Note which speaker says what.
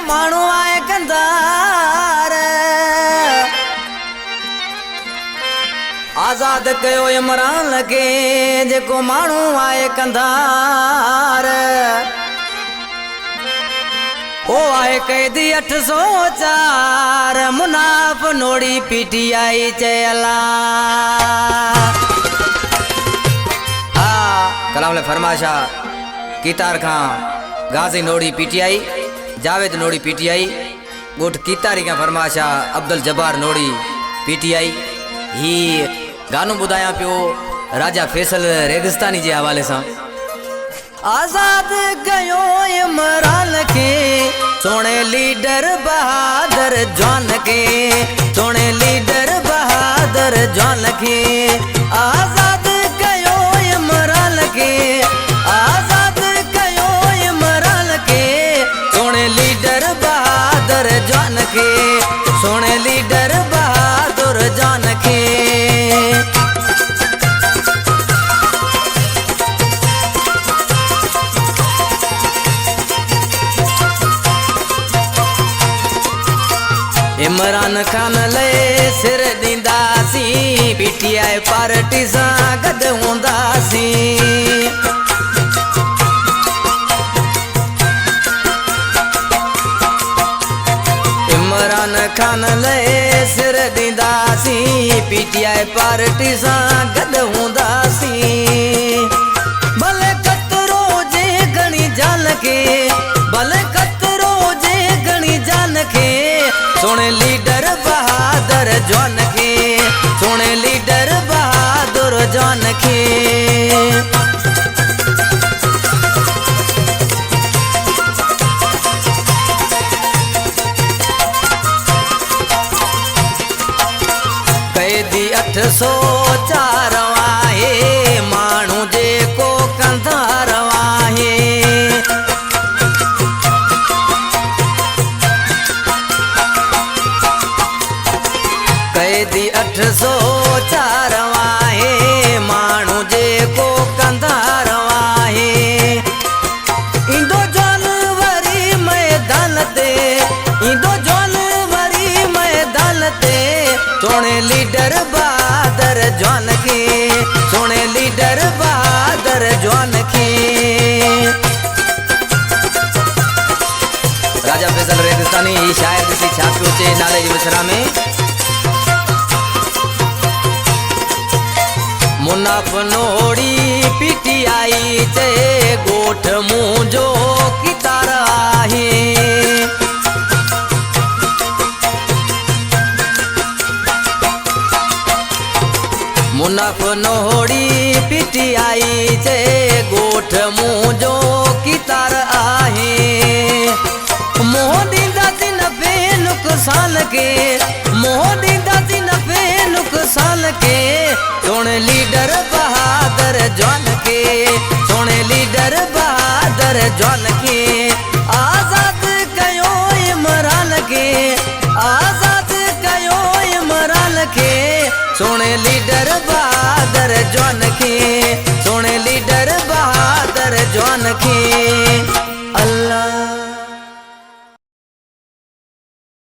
Speaker 1: मानू आए कंधार आजाद कयो इमरान लगे जेको मानू आए कंधार ओ आए कैदी 804 मुनाफ नोड़ी पीटीआई चला कलाम ले फरमाशा कीतार खां गाजी नोड़ी पीटीआई जावेद नोड़ी पीटीआई गोठ कीतारी का फरमाशा अब्दुल जब्बार नोड़ी पीटीआई ही गानो बुधाया पियो राजा फैसल रेगिस्तानी जे हवाले से आजाद गयो इमरान के सोने लीडर बहादुर जवान के सोने लीडर बहादुर जवान के आजाद गयो इमरान के आजाद गयो इमरान के सोने लीडर बहादुर जवान के सोने लीडर बहादुर जवान के इमरान खान ले सिर दींदासी पीटीआई पार्टी सा गद हुंदासी इमरान खान ले सिर दींदासी पीटीआई पार्टी सा गद हुंदासी भले कतरो जे गणी जान के भले कतरो जे गणी जान के सोने लीडर बहादुर जवान के सोने लीडर बहादुर जवान के कैदी 804 वाहे मानू जे को कंधार वाहे कैदी 804 वाहे मानू जे को कंधार वाहे इंदो जानवरी मैदान ते इंदो जानवरी मैदान ते सोने लीडर बहादुर जवान के सोने लीडर बहादुर जवान के राजा फैसल रेगिस्तानी शायर किसी छापियों चे नाले जी मिसरा में मुनाफ नोड़ी पीटीआई चे गोठ मुंजो कीतार आहे मुनाफ नोड़ी पीटीआई चे गोठ मुंजो कीतार आहे मोह दींदा सी नफे नुकसान के मोह दींदा सी नफे नुकसान के सोने लीडर बहादुर जवान के सोने लीडर बहादुर जवान के आजाद कयो इमरान के आजाद कयो इमरान के सोने लीडर